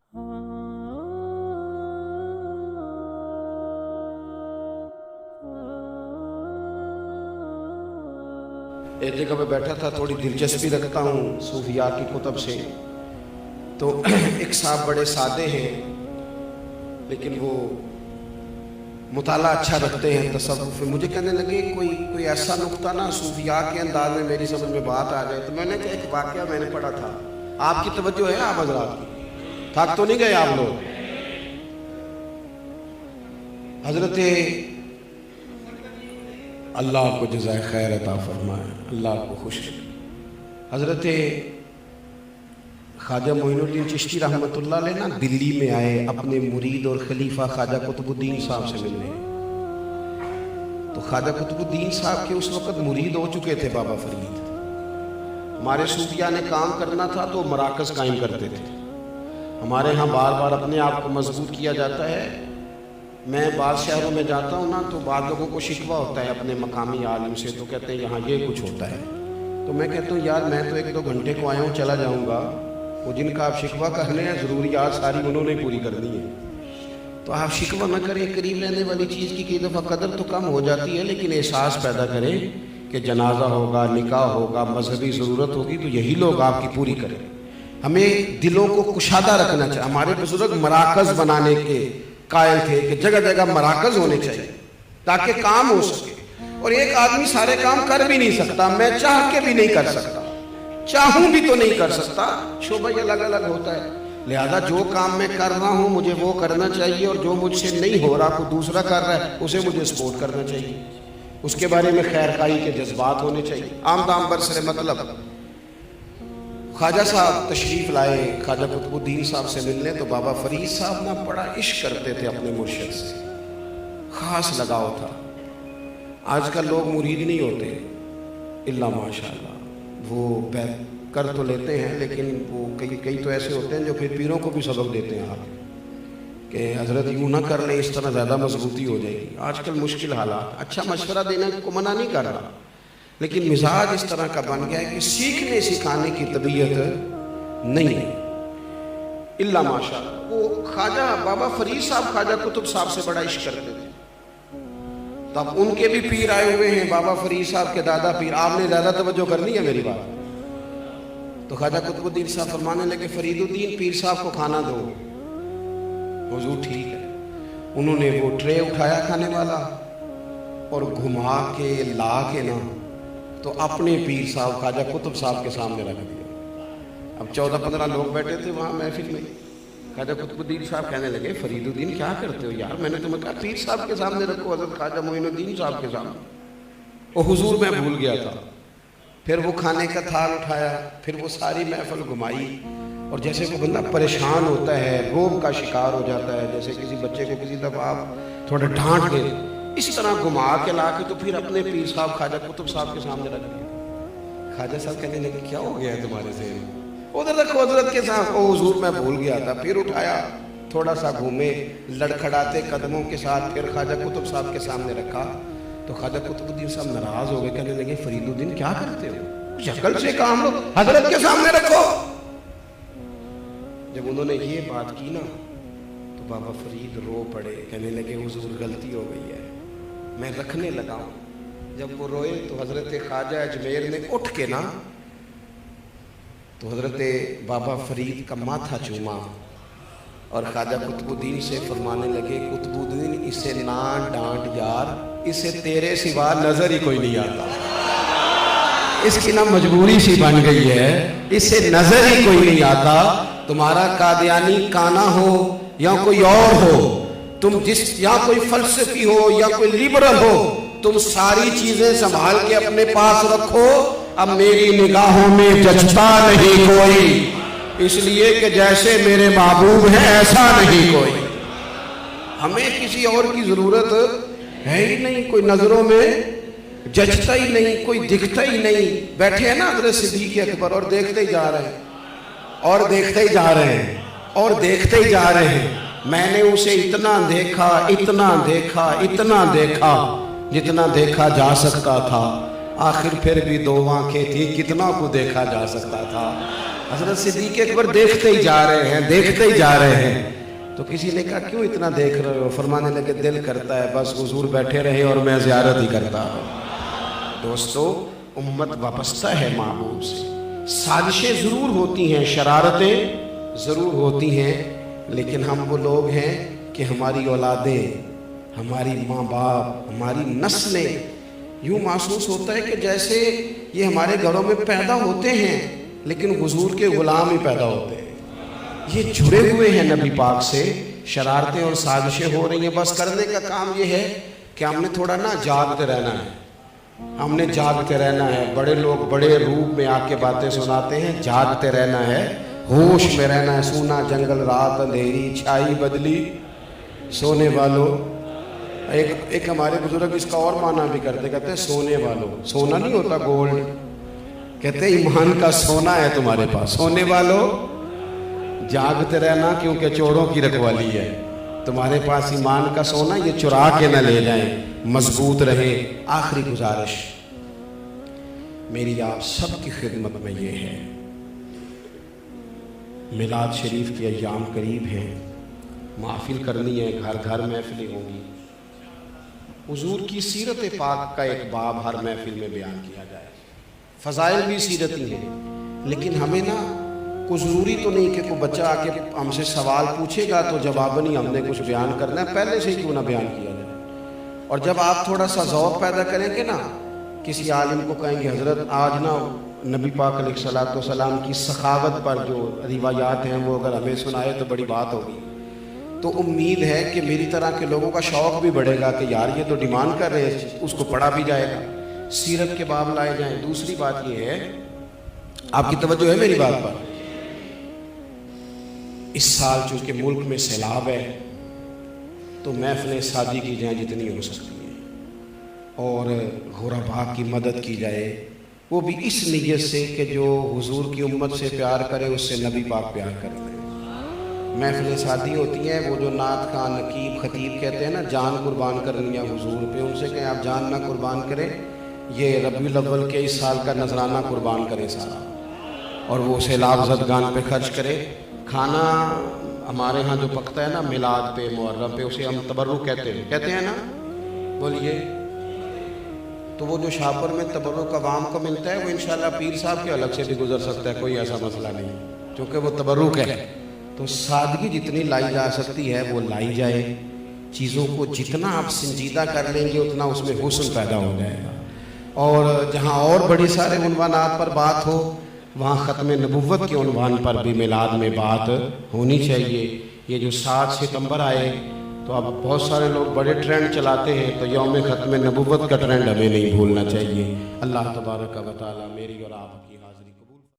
एक जगह पे बैठा था, थोड़ी दिलचस्पी रखता हूँ सूफिया की कुतब से। तो एक साहब बड़े सादे हैं, लेकिन वो मुताला अच्छा रखते हैं तसव्वुफ। मुझे कहने लगे कोई ऐसा नुक्ता ना सूफिया के अंदाज में मेरी समझ में बात आ जाए। तो मैंने कहा एक वाकया मैंने पढ़ा था, आपकी तवज्जो है आप हजरात की? थक तो नहीं गए आप लोग? हजरत अल्लाह को जज़ाए खैर अता फरमाए, अल्लाह को खुश रखे। हजरत ख्वाजा मोइनुद्दीन चिश्ती रहमतुल्लाह अलैह ना दिल्ली में आए अपने मुरीद और खलीफा ख्वाजा कुतुबुद्दीन साहब से मिलने। तो ख्वाजा कुतुबुद्दीन साहब के उस वक़्त मुरीद हो चुके थे बाबा फरीद। हमारे सूफिया ने काम करना था तो मराकज़ कायम करते थे। हमारे यहाँ बार बार अपने आप को मजबूत किया जाता है। मैं बाद शहरों में जाता हूँ ना, तो बाद लोगों को शिकवा होता है अपने मकामी आलिम से, तो कहते हैं यहाँ ये कुछ होता है। तो मैं कहता हूँ यार मैं तो 1-2 घंटे को आया हूँ, चला जाऊँगा। वो जिनका आप शिकवा कर रहे हैं ज़रूरियात सारी उन्होंने पूरी करनी है। तो आप शिकवा न करें, करीब रहने वाली चीज़ की कई दफ़ा कदर तो कम हो जाती है, लेकिन एहसास पैदा करें कि जनाजा होगा, निकाह होगा, मजहबी ज़रूरत होगी तो यही लोग आपकी पूरी करें। हमें दिलों को कुशादा रखना चाहिए। हमारे बुजुर्ग मराकज़ बनाने के कायल थे कि जगह जगह मराकज़ होने चाहिए ताकि काम हो सके। और एक आदमी सारे काम कर भी नहीं सकता, मैं चाह के भी नहीं कर सकता, चाहूं भी तो नहीं कर सकता, शोभा अलग अलग होता है। लिहाजा जो काम मैं कर रहा हूं मुझे वो करना चाहिए, और जो मुझसे नहीं हो रहा, कोई दूसरा कर रहा है, उसे मुझे सपोर्ट करना चाहिए। उसके बारे में खैरखाई के जज्बात होने चाहिए। आम दाम बरसरे मतलब ख्वाजा साहब तशरीफ़ लाए ख्वाजा कुतुबुद्दीन साहब से मिलने। तो बाबा फरीद साहब ना बड़ा इश्क करते थे अपने मुर्शिद से, ख़ास लगाव था। आजकल लोग मुरीद नहीं होते इल्ला माशाअल्लाह, वो कर तो लेते हैं, लेकिन वो कई तो ऐसे होते हैं जो फिर पीरों को भी सबक देते हैं आप कि हज़रत यूँ ना कर लें, इस तरह ज़्यादा मजबूती हो जाएगी। आजकल मुश्किल हालात। अच्छा मशवरा देने को मना नहीं कर रहा, लेकिन मिजाज इस तरह का बन गया है कि सीखने सिखाने की तबीयत नहीं है इल्ला माशाअल्लाह। वो ख्वाजा बाबा फरीद साहब ख्वाजा कुतुब साहब से बड़ा इश्क करते थे। तो अब उनके भी पीर आए हुए हैं, बाबा फरीद साहब के दादा पीर। आपने ज़्यादा तवज्जो करनी है मेरी बात। तो ख्वाजा कुतुबुद्दीन साहब फरमाने लगे फरीदुद्दीन पीर साहब को खाना दो। हुजूर ठीक है। उन्होंने वो ट्रे उठाया खाने वाला और घुमा के ला के ना तो अपने पीर साहब ख्वाजा कुतुब साहब के सामने रख दिया। अब 14-15 लोग बैठे थे वहाँ महफिल में। ख्वाजा कुतुबुद्दीन साहब कहने लगे फरीदुद्दीन क्या करते हो यार? मैंने तुम्हें कहा पीर साहब के सामने रखो, हज़रत ख्वाजा मोइनुद्दीन साहब के सामने। ओ हुजूर मैं भूल गया था। फिर वो खाने का थाल उठाया, फिर वो सारी महफिल घुमाई, और जैसे वो बंदा परेशान होता है, रोब का शिकार हो जाता है, जैसे किसी बच्चे को किसी दफ़ा आप थोड़ा डांट दे, इस तरह घुमा के ला के तो फिर अपने पीर साहब ख्वाजा कुतुब साहब के सामने रख दिया। ख्वाजा साहब कहने लगे क्या हो गया है तुम्हारे से? उधर रखो हजरत के साथ। ओ हुजूर मैं भूल गया था। फिर उठाया, थोड़ा सा घूमे, लड़खड़ाते कदमों के साथ फिर ख्वाजा कुतुब साहब के सामने रखा। तो ख्वाजा कुतुबुद्दीन साहब नाराज हो गए, कहने लगे फरीदुद्दीन क्या करते हो? शक्ल से काम लो, हजरत के सामने रखो। जब उन्होंने ये बात की ना तो बाबा फरीद रो पड़े, कहने लगे हुजूर गलती हो गई है, मैं रखने लगा हूँ। जब वो रोए तो हजरत ख्वाजा अजमेर ने उठ के ना तो हजरत बाबा फरीद का माथा चूमा और ख्वाजा कुतुबुद्दीन से फरमाने लगे कुतुबुद्दीन इसे ना डांट यार, इसे तेरे सिवा नजर ही कोई नहीं आता, इसकी ना मजबूरी सी बन गई है, इससे नजर ही कोई नहीं आता। तुम्हारा कादियानी काना हो या कोई और हो, तुम जिस या कोई फलसफी हो या कोई लिबरल हो, तुम सारी चीजें संभाल के अपने पास रखो। अब मेरी निगाहों में जचता नहीं कोई, इसलिए कि जैसे मेरे महबूब हैं ऐसा नहीं कोई। हमें किसी और की जरूरत है ही नहीं, कोई नजरों में जचता ही नहीं, कोई दिखता ही नहीं। बैठे हैं ना हज़रत सिद्दीक़ अकबर और देखते ही जा रहे हैं और देखते ही जा रहे हैं और देखते ही जा रहे हैं। मैंने उसे इतना देखा, इतना देखा, इतना देखा जितना देखा जा सकता था, आखिर फिर भी 2 आंखें थी, कितना को देखा जा सकता था। حضرت صدیق اکبر دیکھتے ہی جا رہے ہیں، دیکھتے ہی جا رہے ہیں. تو کسی نے کہا کیوں اتنا دیکھ رہے ہو؟ فرمانے لگے دل کرتا ہے بس حضور بیٹھے رہے اور میں زیارت ہی کرتا ہوں. دوستو امت وابستہ ہے محبوب سے. سازشیں ضرور ہوتی ہیں، شرارتیں ضرور ہوتی ہیں، لیکن ہم وہ لوگ ہیں کہ ہماری اولادیں، ہماری ماں باپ، ہماری نسلیں، یوں محسوس ہوتا ہے کہ جیسے یہ ہمارے گھروں میں پیدا ہوتے ہیں لیکن حضور کے غلام ہی پیدا ہوتے ہیں. یہ جڑے ہوئے ہیں نبی پاک سے. شرارتیں اور سازشیں ہو رہی ہیں، بس کرنے کا کام یہ ہے کہ ہم نے تھوڑا نا جاگتے رہنا ہے. ہم نے جاگتے رہنا ہے. بڑے لوگ بڑے روپ میں آ کے باتیں سناتے ہیں، جاگتے رہنا ہے، ہوش میں رہنا ہے. سونا جنگل رات اندھیری چھائی بدلی سونے والوں. ایک ہمارے بزرگ اس کا اور معنی بھی کرتے، کہتے ہیں سونے والوں. سونا نہیں ہوتا گولڈ، کہتے ہیں ایمان کا سونا ہے تمہارے پاس. سونے والوں جاگتے رہنا کیونکہ چوروں کی رکھوالی ہے. تمہارے پاس ایمان کا سونا، یہ چرا کے نہ لے جائیں، مضبوط رہے. آخری گزارش میری آپ سب کی خدمت میں یہ ہے، میلاد شریف کے ایام قریب ہیں، محفل کرنی ہے، گھر گھر محفلیں ہوں گی. حضور کی سیرت پاک کا ایک باب ہر محفل میں بیان کیا جائے. فضائل بھی سیرتی ہیں، لیکن ہمیں نا کوئی ضروری تو نہیں کہ کوئی بچہ آ کے ہم سے سوال پوچھے گا تو جواب نہیں ہم نے کچھ بیان کرنا ہے، پہلے سے ہی کیوں نہ بیان کیا جائے. اور جب آپ تھوڑا سا ذوق پیدا کریں گے نا، کسی عالم کو کہیں گے حضرت آج نا نبی پاک علیہ الصلوۃ والسلام کی سخاوت پر جو روایات ہیں وہ اگر ہمیں سنائے تو بڑی بات ہوگی. تو امید ہے کہ میری طرح کے لوگوں کا شوق بھی بڑھے گا کہ یار یہ تو ڈیمانڈ کر رہے ہیں، اس کو پڑھا بھی جائے گا. سیرت کے باب لائے جائیں. دوسری بات یہ ہے، آپ کی توجہ ہے میری بات پر، اس سال چونکہ ملک میں سیلاب ہے تو محفلیں شادی کی جائیں جتنی ہو سکتی ہیں، اور غرباء کی مدد کی جائے، وہ بھی اس نیت سے کہ جو حضور کی امت سے پیار کرے اس سے نبی پاک پیار کرتے ہیں. محفلیں شادی ہوتی ہیں، وہ جو نعت خان نقیب خطیب کہتے ہیں نا جان قربان کرنی ہے حضور پہ، ان سے کہیں آپ جان نہ قربان کریں، یہ ربیع الاول کے اس سال کا نذرانہ قربان کریں سارا، اور وہ سیلاب زدگان پہ خرچ کرے. کھانا ہمارے ہاں جو پکتا ہے نا میلاد پہ محرم پہ، اسے ہم تبرک کہتے ہیں نا، بولیے. تو وہ جو شاپر میں تبرک عوام کو ملتا ہے وہ انشاءاللہ پیر صاحب کے الگ سے بھی گزر سکتا ہے، کوئی ایسا مسئلہ نہیں، کیونکہ وہ تبرک ہے. تو سادگی جتنی لائی جا سکتی ہے وہ لائی جائے. چیزوں کو جتنا آپ سنجیدہ کر لیں گے اتنا اس میں حسن پیدا ہو جائے گا. اور جہاں اور بڑے سارے عنوانات پر بات ہو، وہاں ختم نبوت کے عنوان پر بھی میلاد میں بات ہونی چاہیے. یہ جو 7 ستمبر آئے تو اب بہت سارے لوگ بڑے ٹرینڈ چلاتے ہیں، تو یوم ختم نبوت کا ٹرینڈ ہمیں نہیں بھولنا چاہیے. اللہ تبارک و تعالی میری اور آپ کی